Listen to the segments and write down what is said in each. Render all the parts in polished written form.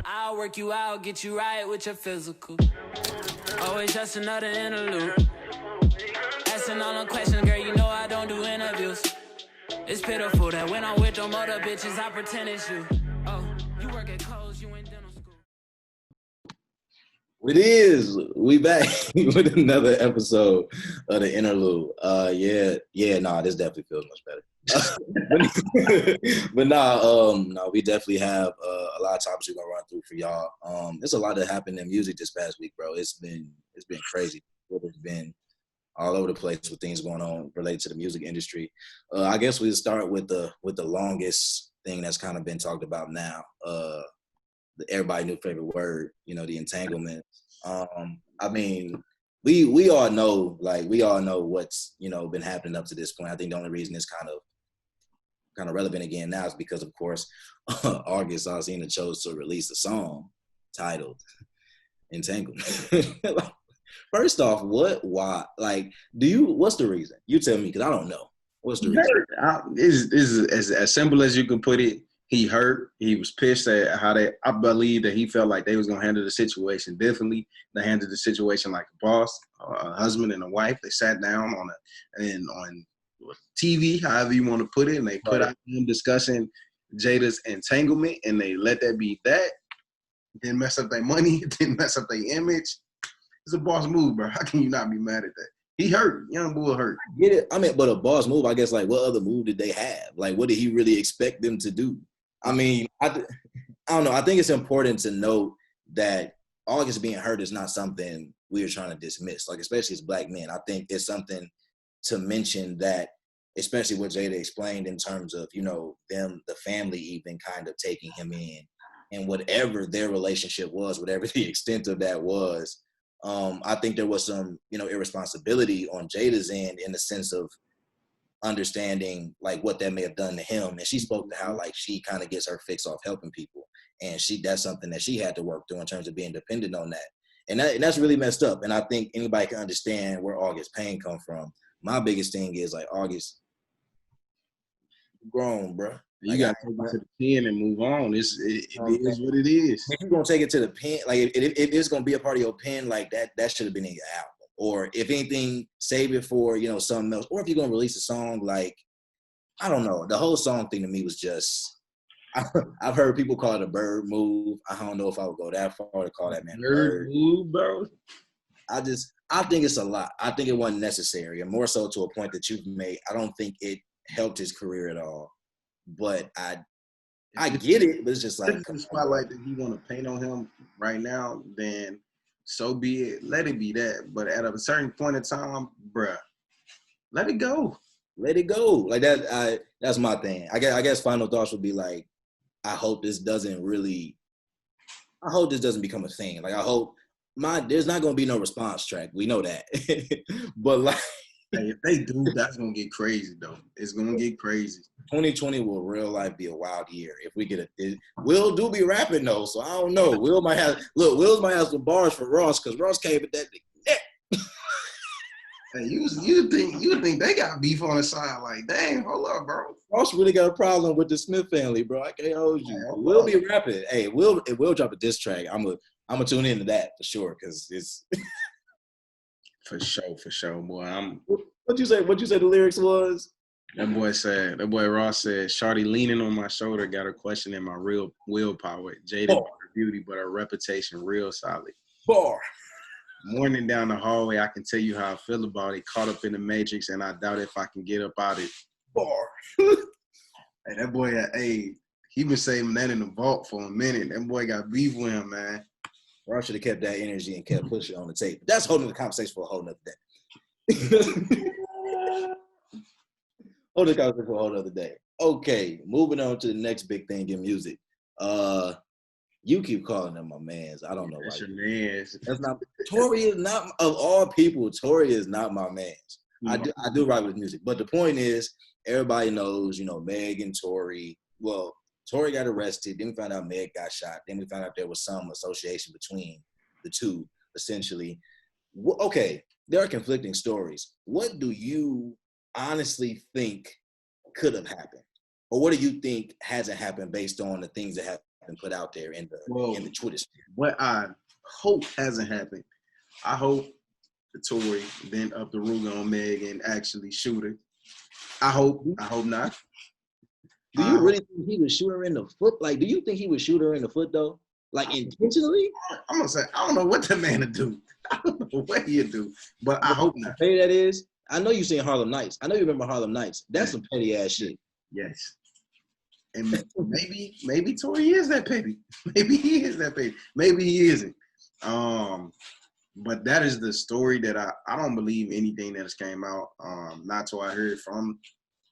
I'll work you out, get you right with your physical. Always just another interlude. Asking all the questions, girl, you know I don't do interviews. It's pitiful that when I'm with them other bitches, I pretend it's you. Oh, you work at Kohl's, you in dental school. It is. We back with another episode of the Interlude. This definitely feels much better. but we definitely have a lot of topics we're gonna run through for y'all. There's a lot that happened in music this past week, bro. It's been crazy. It's been all over the place with things going on related to the music industry. I guess we'll start with the longest thing that's kind of been talked about now. Everybody new favorite word, the entanglement. I mean, we all know what's been happening up to this point. I think the only reason it's kind of relevant again now is because, of course, August Alsina chose to release a song titled "Entanglement." First off, what's the reason? You tell me, because I don't know. What's the reason? It's as simple as you can put it. He hurt. He was pissed at how I believe that he felt like they was going to handle the situation differently. They handled the situation like a boss, a husband and a wife. They sat down on TV, however you want to put it, and they put out them discussing Jada's entanglement, and they let that be that. Didn't mess up their money. Didn't mess up their image. It's a boss move, bro. How can you not be mad at that? He hurt. Young boy hurt. Get it? I mean, but a boss move, I guess, like, what other move did they have? Like, what did he really expect them to do? I mean, I don't know. I think it's important to note that August being hurt is not something we are trying to dismiss, like, especially as Black men. I think it's something to mention that, especially what Jada explained in terms of, them, the family even kind of taking him in, and whatever their relationship was, whatever the extent of that was, I think there was some, irresponsibility on Jada's end in the sense of understanding like what that may have done to him. And she spoke to how like she kind of gets her fix off helping people, and that's something that she had to work through in terms of being dependent on that. And that's really messed up. And I think anybody can understand where August's pain come from. My biggest thing is like, August, grown, bro. You got to take it to the pen and move on. It is what it is. If you're gonna take it to the pen, like if it's gonna be a part of your pen, like that should have been in your album. Or if anything, save it for something else. Or if you're gonna release a song, like, I don't know, the whole song thing to me was just. I've heard people call it a bird move. I don't know if I would go that far to call that man a bird move, bro. I think it's a lot. I think it wasn't necessary, and more so to a point that you've made. I don't think it helped his career at all. But I get it, but it's just like the spotlight that he want to paint on him right now, then so be it. Let it be that. But at a certain point in time, bruh, let it go. Let it go. Like that. That's my thing. I guess final thoughts would be like, I hope this doesn't become a thing. Like, I hope there's not gonna be no response track. We know that. But like, hey, if they do, that's gonna get crazy though. It's gonna get crazy. 2020 will real life be a wild year if we get Will do be rapping though, so I don't know. Will might have some bars for Ross, because Ross came with that. Hey, you think they got beef on the side? Like, dang, hold up, bro. Ross really got a problem with the Smith family, bro. I can't hold you. Will be rapping. Hey, Will drop a diss track. I'm gonna tune into that for sure, because it's for sure, boy. What'd you say the lyrics was? That boy Ross said, "Shawty leaning on my shoulder, got her questioning my real willpower. Jaded by her beauty, but her reputation real solid. Bar. Morning down the hallway, I can tell you how I feel about it. Caught up in the matrix, and I doubt if I can get up out of it." Bar. Hey, that boy, he been saving that in the vault for a minute. That boy got beef with him, man. Ross should have kept that energy and kept pushing on the tape. But that's holding the conversation for a whole nother day. Hold the conversation for a whole nother day. Okay, moving on to the next big thing in music. You keep calling them my mans. I don't know why. That's your mans. That's not. Tory is not, of all people, Tory is not my mans. Mm-hmm. I do rock with music, but the point is, everybody knows, Meg and Tory. Well, Tory got arrested. Then we found out Meg got shot. Then we found out there was some association between the two, essentially. Okay, there are conflicting stories. What do you honestly think could have happened? Or what do you think hasn't happened based on the things that have been put out there in the Twitter sphere. What I hope hasn't happened. I hope Tory bent up the ruler on Meg and actually shoot her. I hope not. Do you really think he would shoot her in the foot? Like, do you think he would shoot her in the foot though? Like intentionally? I'm gonna say I don't know what the man to do. I don't know what he'd do, but I hope not. Hey, that is. I know you seen Harlem Nights. I know you remember Harlem Nights. That's some petty ass shit. Yes. And maybe Tory is that petty. Maybe he is that petty. Maybe he isn't. But that is the story that I don't believe anything that has came out. Not till I heard from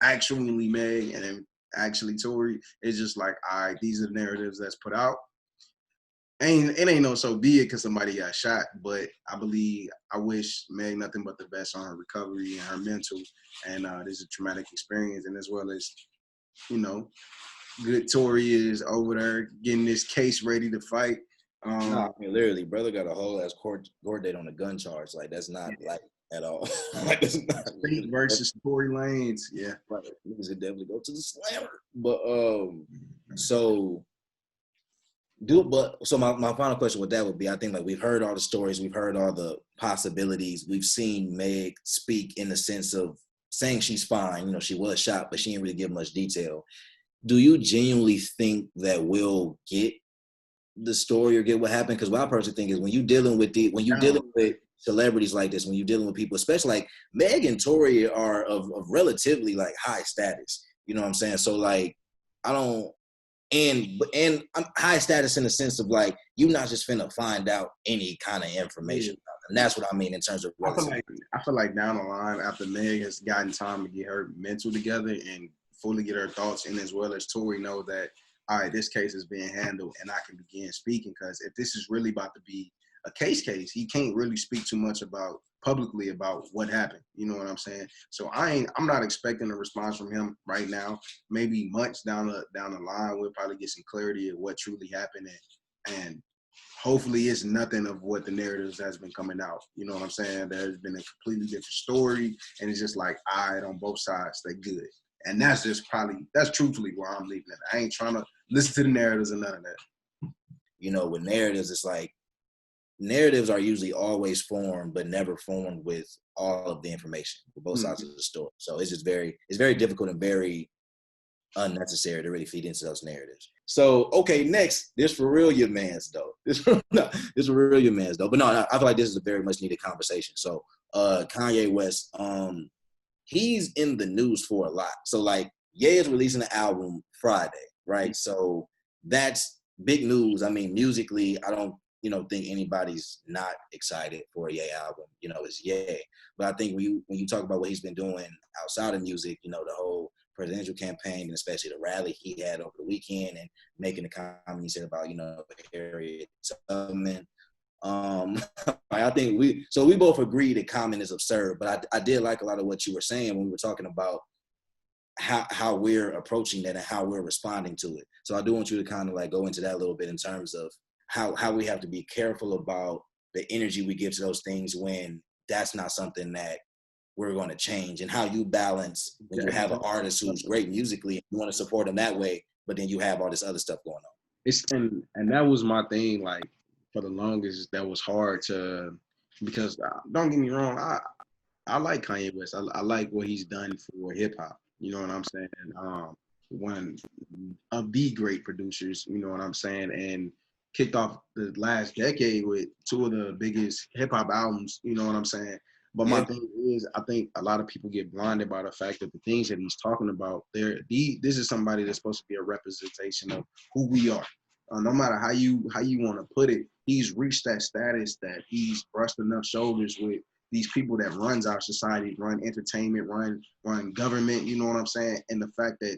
actually Meg and then actually Tory. It's just like, all right, these are the narratives that's put out. It ain't no so be it because somebody got shot, but I wish Meg nothing but the best on her recovery and her mental. And this is a traumatic experience, and as well as, good Tory is over there getting this case ready to fight. No, I mean, literally, brother got a whole ass court date on a gun charge. Like, that's not like at all. Like, it's not State versus Tory Lanez. Yeah, right. Niggas could definitely go to the slammer. But so my final question with that would be, I think like we've heard all the stories, we've heard all the possibilities, we've seen Meg speak in the sense of saying she's fine. She was shot, but she didn't really give much detail. Do you genuinely think that we'll get the story or get what happened? Because what I personally think is when you're dealing with celebrities like this, when you're dealing with people, especially like Meg and Tory are of relatively like high status. You know what I'm saying? So like and I'm high status in the sense of like you're not just finna find out any kind of information. And that's what I mean in terms of I feel like down the line after Meg has gotten time to get her mental together and fully get her thoughts in, as well as Tory know that, all right, this case is being handled and I can begin speaking, because if this is really about to be a case, he can't really speak too much publicly about what happened. You know what I'm saying? So I'm not expecting a response from him right now. Maybe months down the line, we'll probably get some clarity of what truly happened, and hopefully it's nothing of what the narratives has been coming out. You know what I'm saying? There's been a completely different story, and it's just like, all right, on both sides, they're good. And that's truthfully where I'm leaving it. I ain't trying to listen to the narratives and none of that. With narratives, it's like narratives are usually always formed, but never formed with all of the information for both sides of the story. So it's just it's very difficult and very unnecessary to really feed into those narratives. So, okay, next, this for real your mans though. This for real your mans though. But no, I feel like this is a very much needed conversation. So Kanye West, he's in the news for a lot. So like Ye is releasing an album Friday, right? So that's big news. I mean, musically, I don't think anybody's not excited for a Ye album. It's Ye. But I think when you talk about what he's been doing outside of music, the whole presidential campaign and especially the rally he had over the weekend and making the comment he said about, Harriet Tubman. I think we both agree that comment is absurd, but I did like a lot of what you were saying when we were talking about how we're approaching that and how we're responding to it. So I do want you to kind of like go into that a little bit in terms of how we have to be careful about the energy we give to those things when that's not something that we're going to change, and how you balance when you have an artist who's great musically and you want to support them that way, but then you have all this other stuff going on. And that was my thing. Like for the longest, that was hard because don't get me wrong, I like Kanye West. I like what he's done for hip hop. You know what I'm saying? One of the great producers. You know what I'm saying? And kicked off the last decade with two of the biggest hip hop albums. You know what I'm saying? But my thing is, I think a lot of people get blinded by the fact that the things that he's talking about, this is somebody that's supposed to be a representation of who we are. No matter how you want to put it, he's reached that status that he's brushed enough shoulders with these people that runs our society, run entertainment, run government. You know what I'm saying? And the fact that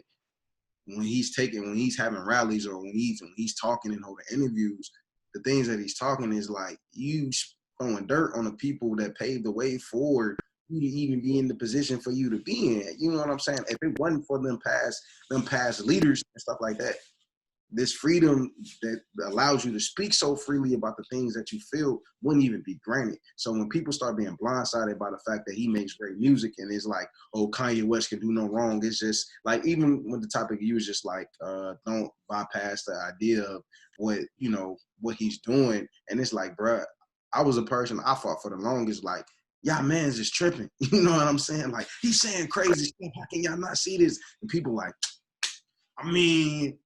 when he's having rallies or when he's talking and holding interviews, the things that he's talking is like you throwing dirt on the people that paved the way for you to even be in the position for you to be in. You know what I'm saying? If it wasn't for them past leaders and stuff like that, this freedom that allows you to speak so freely about the things that you feel wouldn't even be granted. So when people start being blindsided by the fact that he makes great music and it's like, oh, Kanye West can do no wrong, it's just like, even when the topic you was just like, don't bypass the idea of what, you know, what he's doing. And it's like, bruh, I was a person, I fought for the longest, like, y'all man's just tripping. You know what I'm saying? Like, he's saying crazy stuff. How can y'all not see this? And people like, I mean,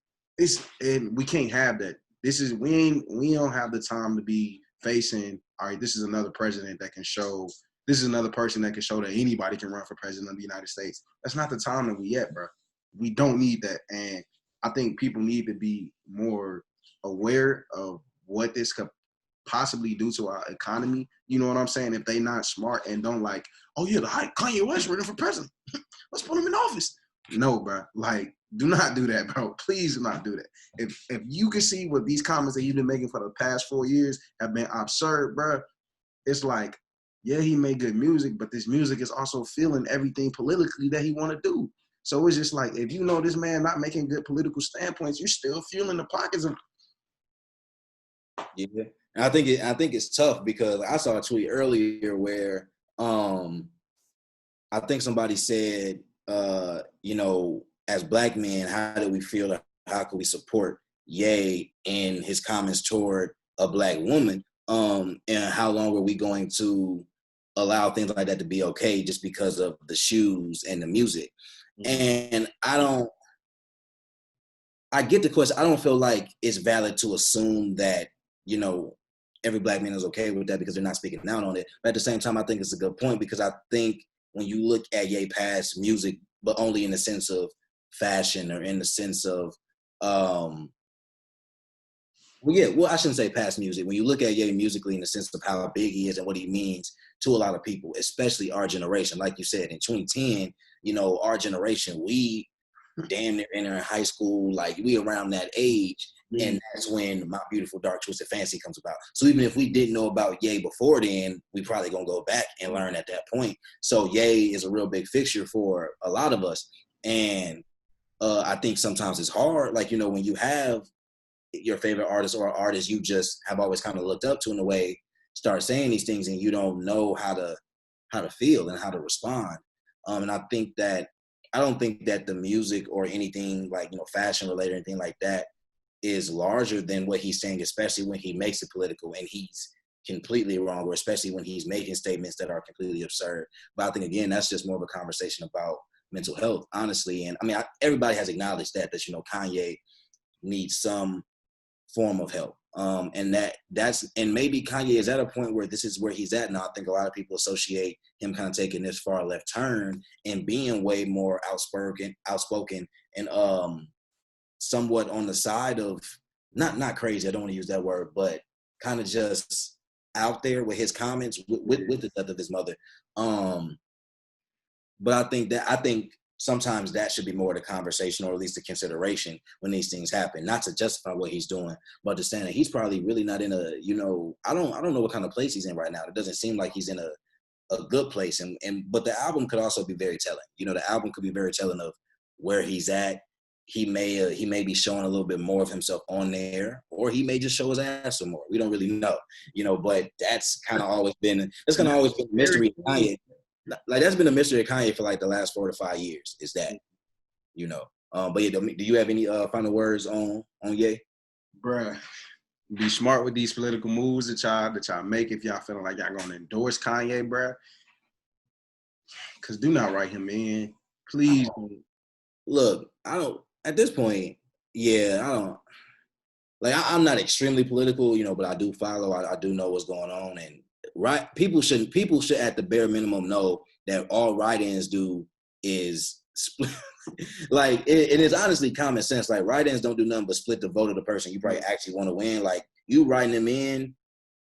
and we can't have that. We don't have the time to be facing, all right, this is another president that can show, this is another person that can show that anybody can run for president of the United States. That's not the time that we at, bro. We don't need that. And I think people need to be more aware of what this could possibly do to our economy. You know what I'm saying? If they not smart and don't like, oh yeah, Kanye West running for president. Let's put him in office. No, bro. Like, do not do that, bro. Please do not do that. If you can see what these comments that you've been making for the past 4 years have been absurd, bro, it's like, yeah, he made good music, but this music is also feeling everything politically that he want to do. So it's just like, if you know this man not making good political standpoints, you're still feeling the pockets of. Yeah, and I think it's tough because I saw a tweet earlier where I think somebody said, you know, as Black men, how do we feel? How can we support Ye in his comments toward a Black woman? And how long are we going to allow things like that to be okay just because of the shoes and the music? And I get the question. I don't feel like it's valid to assume that, you know, every Black man is okay with that because they're not speaking out on it. But at the same time, I think it's a good point because I think when you look at Ye past music, but only in the sense of fashion or in the sense of, I shouldn't say past music. When you look at Ye musically in the sense of how big he is and what he means to a lot of people, especially our generation, like you said, in 2010, you know, our generation, we damn near entering high school, like we around that age. And that's when My Beautiful Dark Twisted Fantasy comes about. So even if we didn't know about Ye before then, we probably gonna go back and learn at that point. So Ye is a real big fixture for a lot of us. And I think sometimes it's hard, like, you know, when you have your favorite artist or artist you just have always kind of looked up to in a way, start saying these things and you don't know how to feel and how to respond. And I don't think that the music or anything like, you know, fashion related or anything like that is larger than what he's saying, especially when he makes it political and he's completely wrong, or especially when he's making statements that are completely absurd. But I think, again, that's just more of a conversation about mental health, honestly. And I mean, everybody has acknowledged that, you know, Kanye needs some form of help. And maybe Kanye is at a point where this is where he's at now. I think a lot of people associate him kind of taking this far left turn and being way more outspoken and somewhat on the side of not crazy. I don't want to use that word, but kind of just out there with his comments with the death of his mother. But I think sometimes that should be more the conversation, or at least the consideration when these things happen, not to justify what he's doing, but to stand that he's probably really not in a, you know, I don't know what kind of place he's in right now. It doesn't seem like he's in a good place. But the album could also be very telling. You know, the album could be very telling of where he's at. He may be showing a little bit more of himself on there, or he may just show his ass some more. We don't really know, you know, but that's kind of always been a mystery of Kanye. Like, that's been a mystery of Kanye for like the last 4 to 5 years, is that, you know. But yeah, do you have any final words on Ye? Bruh, be smart with these political moves that y'all make if y'all feeling like y'all gonna endorse Kanye, bruh. Cause do not write him in. Please. Look, I don't, at this point, yeah, I don't, like, I'm not extremely political, you know, but I do follow, I do know what's going on. And people should at the bare minimum know that all write-ins do is split. Like, it is honestly common sense. Like, write-ins don't do nothing but split the vote of the person you probably actually want to win. Like, you writing them in,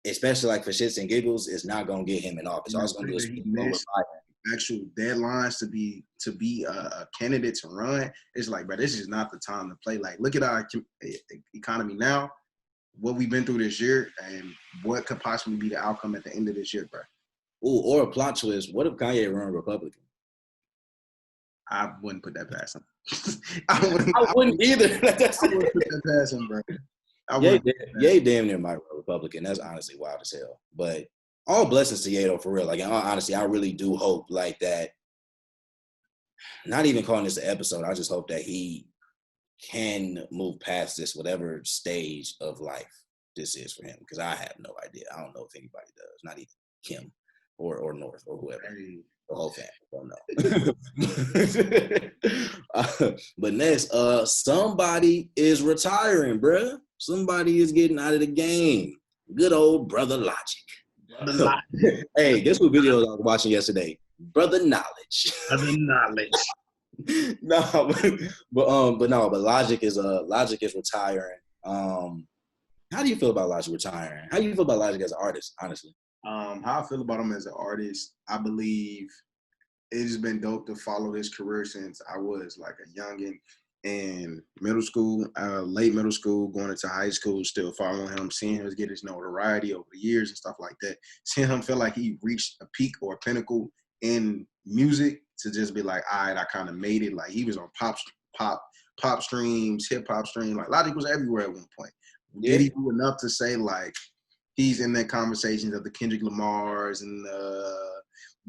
especially like for shits and giggles, is not gonna get him in office. All it's gonna do is split the vote of actual deadlines to be a candidate to run. It's like, bro, this is not the time to play. Like, look at our economy now, what we've been through this year, and what could possibly be the outcome at the end of this year, bro. Ooh, or a plot twist. What if Kanye run Republican? I wouldn't put that past him. I wouldn't either. I wouldn't put that past him, bro. Ye damn near might run Republican. That's honestly wild as hell. But all blessings to Ye though, for real. Like, in all honesty, I really do hope like that. Not even calling this an episode. I just hope that he can move past this, whatever stage of life this is for him. Because I have no idea. I don't know if anybody does. Not even Kim or North or whoever. Hey. The whole family don't know. But next, somebody is retiring, bruh. Somebody is getting out of the game. Good old Brother Logic. Hey, guess what video I was watching yesterday? Brother Knowledge. Brother Knowledge. but Logic is retiring. How do you feel about Logic retiring? How do you feel about Logic as an artist, honestly? How I feel about him as an artist, I believe it's been dope to follow his career since I was like a youngin' in middle school, late middle school, going into high school, still following him, seeing him get his notoriety over the years and stuff like that. Seeing him feel like he reached a peak or a pinnacle in music to just be like, all right, I kind of made it. Like he was on pop streams, hip hop streams. Like Logic was everywhere at one point. Yeah. Did he do enough to say like he's in that conversations of the Kendrick Lamars and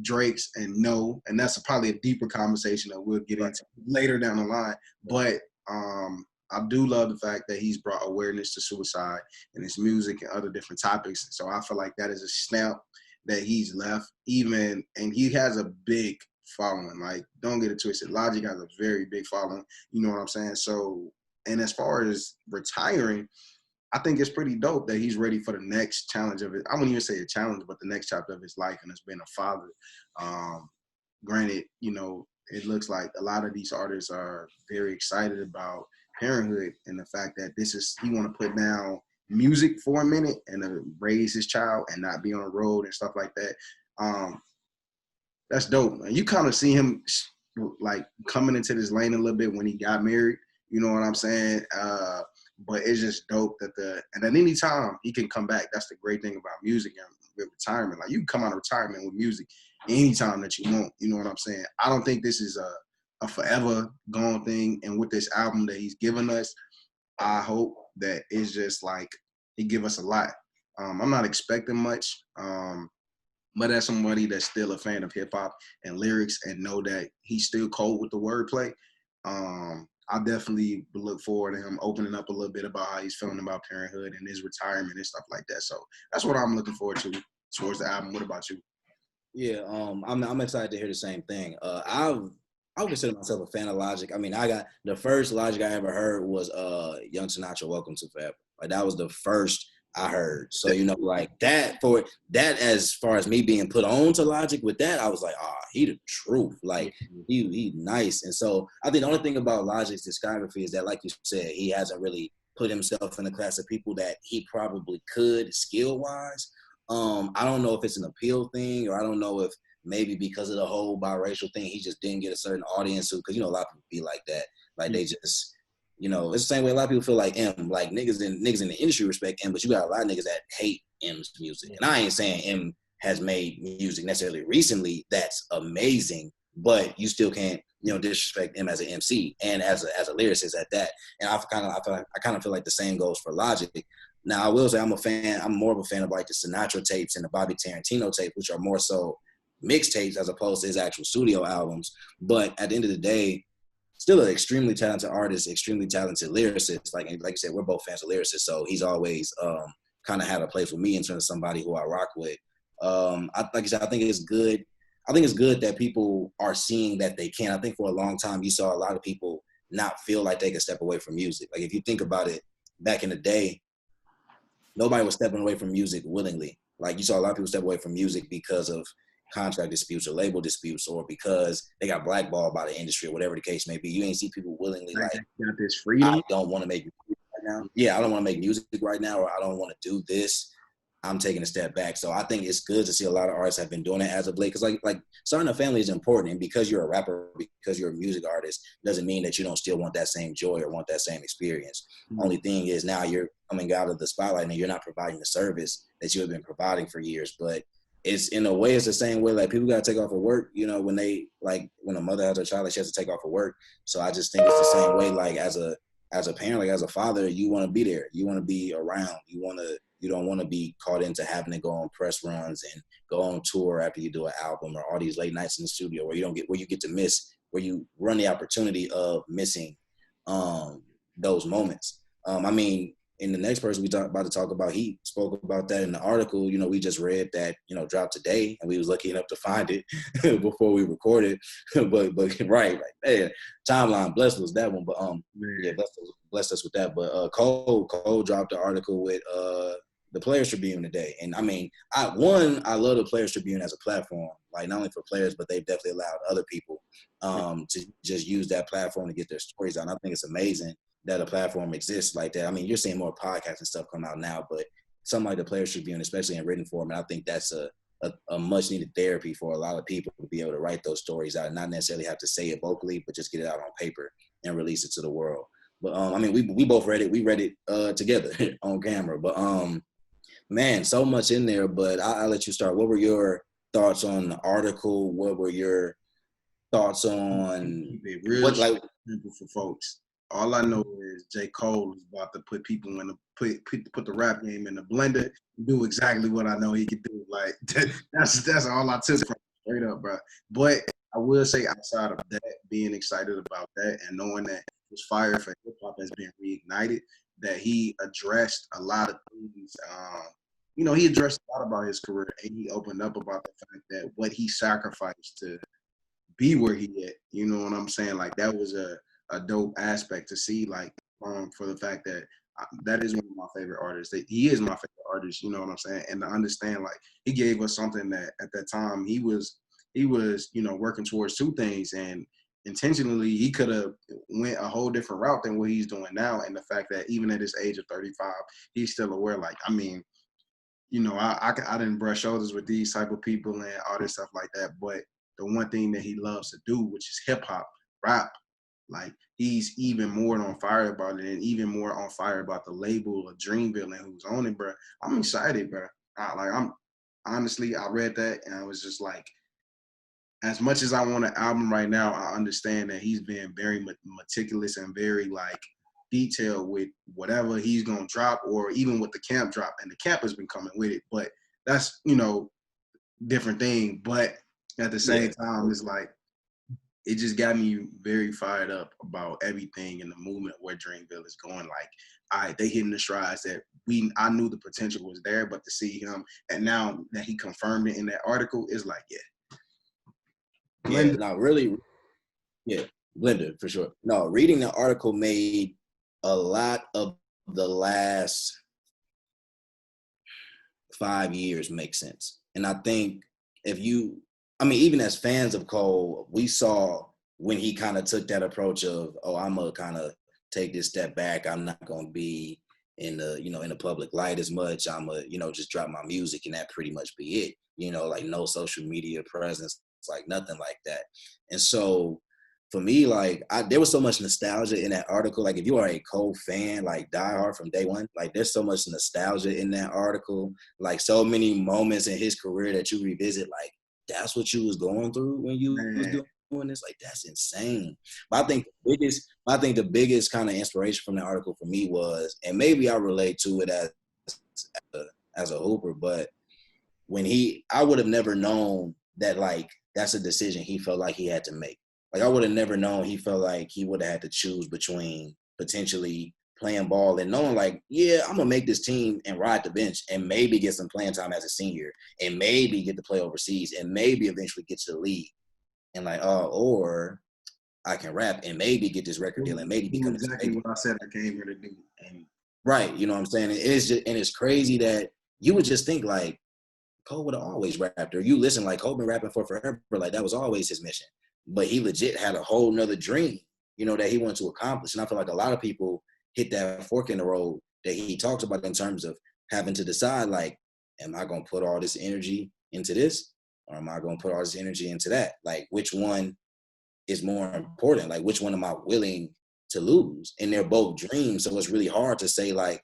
Drakes? And no, and that's probably a deeper conversation that we'll get into later down the line. But I do love the fact that he's brought awareness to suicide in his music and other different topics. So I feel like that is a stamp that he's left, and he has a big following. Like, don't get it twisted. Logic has a very big following. You know what I'm saying? So, and as far as retiring, I think it's pretty dope that he's ready for the next challenge of it. I wouldn't even say a challenge, but the next chapter of his life, and it's been a father. Granted, you know, it looks like a lot of these artists are very excited about parenthood and the fact that he want to put down music for a minute and raise his child and not be on the road and stuff like that. That's dope. And you kind of see him like coming into this lane a little bit when he got married. You know what I'm saying? But it's just dope and at any time he can come back. That's the great thing about music and with retirement. Like you can come out of retirement with music anytime that you want. You know what I'm saying? I don't think this is a forever gone thing. And with this album that he's given us, I hope that it's just like he give us a lot. I'm not expecting much, but as somebody that's still a fan of hip hop and lyrics and know that he's still cold with the wordplay, I definitely look forward to him opening up a little bit about how he's feeling about parenthood and his retirement and stuff like that. So that's what I'm looking forward to towards the album. What about you? Yeah, I'm excited to hear the same thing. I would consider myself a fan of Logic. I mean, I got the first Logic I ever heard was Young Sinatra, Welcome to Forever. Like that was the first I heard. So, you know, like that as far as me being put on to Logic with that, I was like, he the truth. Like he nice. And so I think the only thing about Logic's discography is that, like you said, he hasn't really put himself in the class of people that he probably could skill wise. I don't know if it's an appeal thing, or I don't know if maybe because of the whole biracial thing, he just didn't get a certain audience because, you know, a lot of people be like that. Like they just, you know, it's the same way a lot of people feel like M, like niggas in the industry respect M, but you got a lot of niggas that hate M's music. And I ain't saying M has made music necessarily recently that's amazing, but you still can't, you know, disrespect M as an MC and as a lyricist at that. And I kind of feel like the same goes for Logic. Now I will say I'm more of a fan of like the Sinatra tapes and the Bobby Tarantino tapes, which are more so mixtapes as opposed to his actual studio albums. But at the end of the day, still an extremely talented artist, extremely talented lyricist. Like you said, we're both fans of lyricists, so he's always kind of had a place with me in terms of somebody who I rock with. Like you said, I think it's good. I think it's good that people are seeing that they can. I think for a long time, you saw a lot of people not feel like they could step away from music. Like if you think about it, back in the day, nobody was stepping away from music willingly. Like you saw a lot of people step away from music because of contract disputes or label disputes, or because they got blackballed by the industry or whatever the case may be. You ain't see people willingly like, got this freedom. I don't want to make music right now. Yeah, I don't want to make music right now, or I don't want to do this. I'm taking a step back. So I think it's good to see a lot of artists have been doing it as of late. Because like starting a family is important, and because you're a rapper, because you're a music artist, doesn't mean that you don't still want that same joy or want that same experience. Mm-hmm. Only thing is now you're coming out of the spotlight and you're not providing the service that you have been providing for years. But it's in a way, it's the same way, like, people got to take off of work, you know, when they, like, when a mother has a child, like, she has to take off of work. So I just think it's the same way, like, as a parent, like, as a father, you want to be there. You want to be around. You don't want to be caught into having to go on press runs and go on tour after you do an album, or all these late nights in the studio where you get to miss, where you run the opportunity of missing those moments. I mean, in the next person about to talk about, he spoke about that in the article, you know, we just read that, you know, dropped today, and we was lucky enough to find it before we recorded. but right, man, timeline blessed us that one. But yeah, blessed us with that. But Cole dropped the article with the Players Tribune today. And I mean, I love the Players Tribune as a platform, like, not only for players, but they've definitely allowed other people to just use that platform to get their stories out. And I think it's amazing that a platform exists like that. I mean, you're seeing more podcasts and stuff come out now, but something like the Players Tribune, especially in written form, and I think that's a much needed therapy for a lot of people to be able to write those stories out and not necessarily have to say it vocally, but just get it out on paper and release it to the world. But I mean, we both read it. We read it together on camera. But man, so much in there. But I'll let you start. What were your thoughts on the article? What were your thoughts on what, like, simple for folks? All I know is J. Cole is about to put people in the put the rap game in the blender, do exactly what I know he could do. Like, that's all I took from straight up, bro. But I will say, outside of that, being excited about that and knowing that his fire for hip hop has been reignited, that he addressed a lot of things. You know, he addressed a lot about his career, and he opened up about the fact that what he sacrificed to be where he at. You know what I'm saying? Like, that was a dope aspect to see, like, for the fact that that is one of my favorite artists. That he is my favorite artist, you know what I'm saying? And to understand, like, he gave us something that at that time he was, you know, working towards two things, and intentionally he could have went a whole different route than what he's doing now. And the fact that even at his age of 35, he's still aware. Like, I mean, you know, I didn't brush shoulders with these type of people and all this stuff like that. But the one thing that he loves to do, which is hip hop, rap, like, he's even more on fire about it, and even more on fire about the label of Dreamville and who's on it, bro. I'm excited, bro. I'm honestly, I read that and I was just like, as much as I want an album right now, I understand that he's been very meticulous and very, like, detailed with whatever he's gonna drop, or even with the camp drop. And the camp has been coming with it, but that's, you know, different thing. But at the same time, it's like, it just got me very fired up about everything in the movement where Dreamville is going. Like, all right, they hitting the strides that I knew the potential was there, but to see him, and now that he confirmed it in that article, is like, Blender. Yeah, no, really, yeah, Blender for sure. No, reading the article made a lot of the last 5 years make sense. And I think even as fans of Cole, we saw when he kind of took that approach of, I'm gonna kind of take this step back. I'm not gonna be in the public light as much. I'm gonna, just drop my music and that pretty much be it. Like, no social media presence, like nothing like that. And so for me, like, there was so much nostalgia in that article. Like, if you are a Cole fan, like, diehard from day one, like, there's so much nostalgia in that article. Like, so many moments in his career that you revisit, like, that's what you was going through when you was doing this. Like, that's insane. But I think the biggest kind of inspiration from the article for me was, and maybe I relate to it as a hooper, but I would have never known that, like, that's a decision he felt like he had to make. Like, I would have never known he felt like he would have had to choose between potentially playing ball and knowing, like, yeah, I'm going to make this team and ride the bench and maybe get some playing time as a senior and maybe get to play overseas and maybe eventually get to the league. And, like, or I can rap and maybe get this record deal and maybe become exactly what I said I came here to do. And right, you know what I'm saying? It's crazy that you would just think, like, Cole would have always rapped, or you listen, like, Cole been rapping for forever, like, that was always his mission. But he legit had a whole nother dream, that he wanted to accomplish. And I feel like a lot of people hit that fork in the road that he talks about in terms of having to decide, like, am I going to put all this energy into this, or am I going to put all this energy into that? Like, which one is more important? Like, which one am I willing to lose? And they're both dreams. So it's really hard to say, like,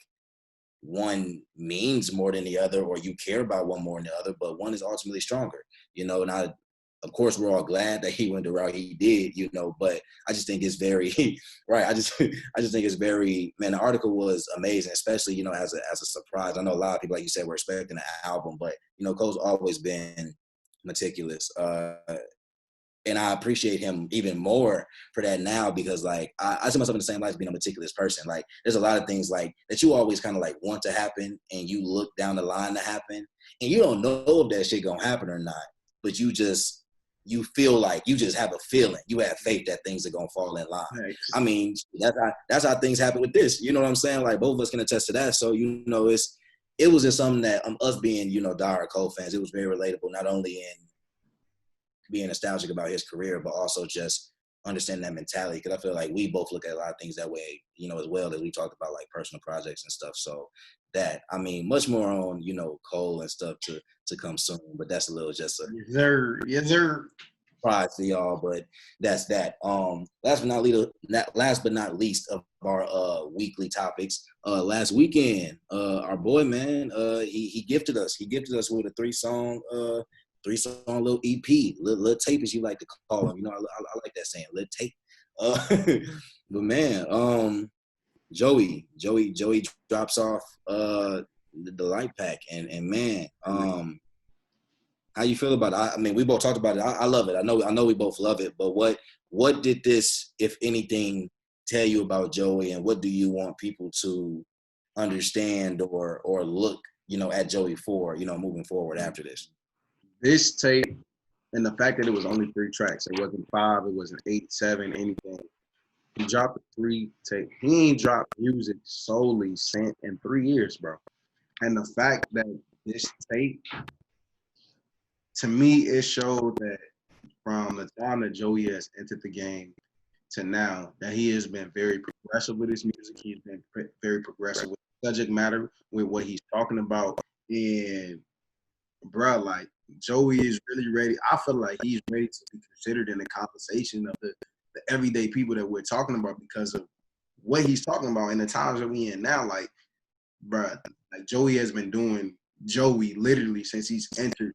one means more than the other, or you care about one more than the other, but one is ultimately stronger, you know. And of course, we're all glad that he went the route he did, you know, but I just think it's very, right. I just think it's very, man, the article was amazing, especially, you know, as a surprise. I know a lot of people, like you said, were expecting an album, but, you know, Cole's always been meticulous. And I appreciate him even more for that now, because like I see myself in the same light as being a meticulous person. Like there's a lot of things like that you always kind of like want to happen, and you look down the line to happen, and you don't know if that shit gonna happen or not, but you feel like you just have a feeling, you have faith that things are gonna fall in line. Right. I mean, that's how things happen with this. You know what I'm saying? Like both of us can attest to that. So, you know, it was just something that us being, you know, diehard Cole fans, it was very relatable, not only in being nostalgic about his career, but also just understanding that mentality. Because I feel like we both look at a lot of things that way, you know, as well, as we talked about like personal projects and stuff. So that, I mean, much more on, you know, Cole and stuff to come soon, but that's a little just a yes sir surprise to y'all. But that's that. Last but not least of our weekly topics. Last weekend, our boy, man, he gifted us with a three-song little EP, little tape, as you like to call them. You know, I like that saying, little tape. But man, Joey drops off the light pack, and man, how you feel about it? I mean, we both talked about it. I love it. I know we both love it. But what did this, if anything, tell you about Joey, and what do you want people to understand or look, you know, at Joey for, you know, moving forward after this? This tape, and the fact that it was only 3 tracks, it wasn't 5, it wasn't 8, 7, anything. He dropped a 3 tape. He ain't dropped music solely in 3 years, bro. And the fact that this tape, to me, it showed that from the time that Joey has entered the game to now, that he has been very progressive with his music. He's been very progressive with subject matter, with what he's talking about. And, bro, like, Joey is really ready. I feel like he's ready to be considered in the conversation of the everyday people that we're talking about, because of what he's talking about in the times that we in now. Like, bruh, like Joey has been doing Joey literally since he's entered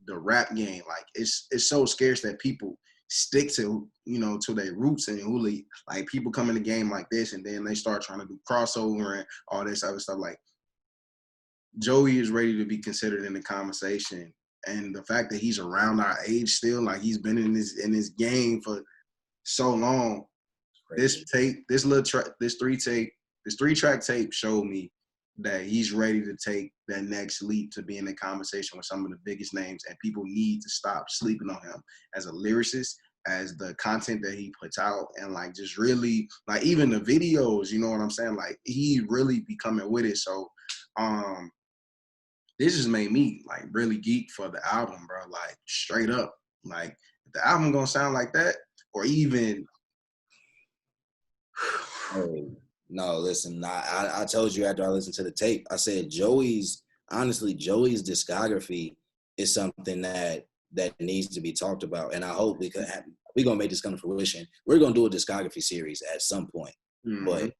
the rap game. Like it's so scarce that people stick to, you know, to their roots, and who like people come in the game like this and then they start trying to do crossover and all this other stuff. Like Joey is ready to be considered in the conversation. And the fact that he's around our age still, like he's been in this game for so long. This tape, this 3-track tape showed me that he's ready to take that next leap to be in the conversation with some of the biggest names, and people need to stop sleeping on him as a lyricist, as the content that he puts out, and like just really like even the videos, you know what I'm saying? Like he really be coming with it. So this just made me like really geek for the album, bro. Like straight up. Like if the album gonna sound like that, or even no, listen, I told you after I listened to the tape, I said Joey's discography is something that needs to be talked about. And I hope we're going to make this come to fruition. We're going to do a discography series at some point, but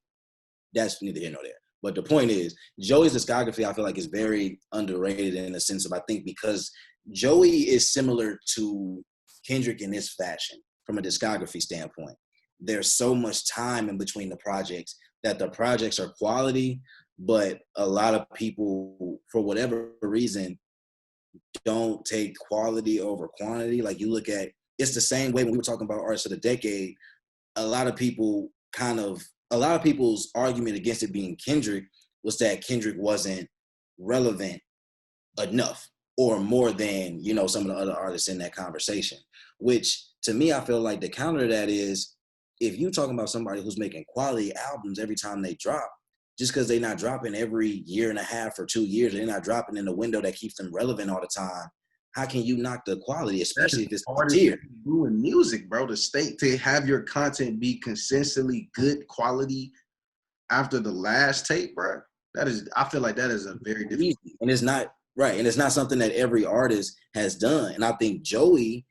that's neither here nor there. But the point is, Joey's discography, I feel like, is very underrated in the sense of, I think, because Joey is similar to Kendrick in this fashion from a discography standpoint. There's so much time in between the projects that the projects are quality, but a lot of people, for whatever reason, don't take quality over quantity. Like you look at, it's the same way when we were talking about artists of the decade. A lot of people's argument against it being Kendrick was that Kendrick wasn't relevant enough or more than, you know, some of the other artists in that conversation, which to me, I feel like the counter to that is, if you're talking about somebody who's making quality albums every time they drop, just because they're not dropping every year and a half or 2 years, they're not dropping in the window that keeps them relevant all the time, how can you knock the quality, especially if it's tier? Doing music, bro, to have your content be consistently good quality after the last tape, bro. I feel like that is a very difficult. And it's not right, and it's not something that every artist has done. And I think Joey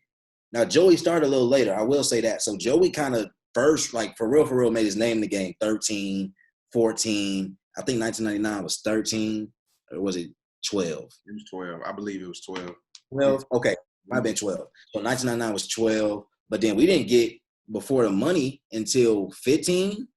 started a little later, I will say that. So Joey kind of first, like for real, made his name in the game 13, 14. I think 1999 was 13, or was it 12? It was 12. I believe it was 12. 12? Okay, might have been 12. So 1999 was 12, but then we didn't get Before the Money until 15.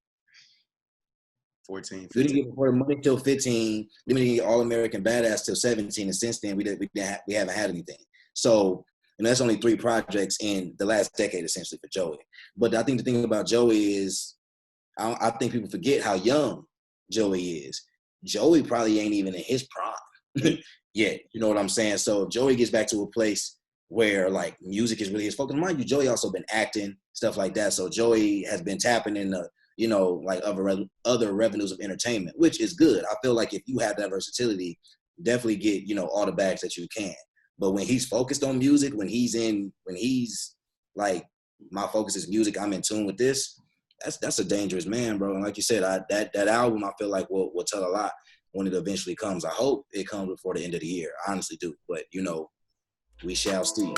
14, 15. We didn't get Before the Money till 15. Then we didn't get All American Badass till 17, and since then we haven't had anything. So, and that's only 3 projects in the last decade essentially for Joey. But I think the thing about Joey is, I think people forget how young Joey is. Joey probably ain't even in his prime yet. You know what I'm saying? So Joey gets back to a place where like music is really his focus. Mind you, Joey also been acting, stuff like that. So Joey has been tapping in the, you know, like other revenues of entertainment, which is good. I feel like if you have that versatility, definitely get, you know, all the bags that you can. But when he's focused on music, when he's like, my focus is music, I'm in tune with this, that's a dangerous man, bro. And like you said, that album, I feel like will tell a lot when it eventually comes. I hope it comes before the end of the year. I honestly do. But, you know, we shall see.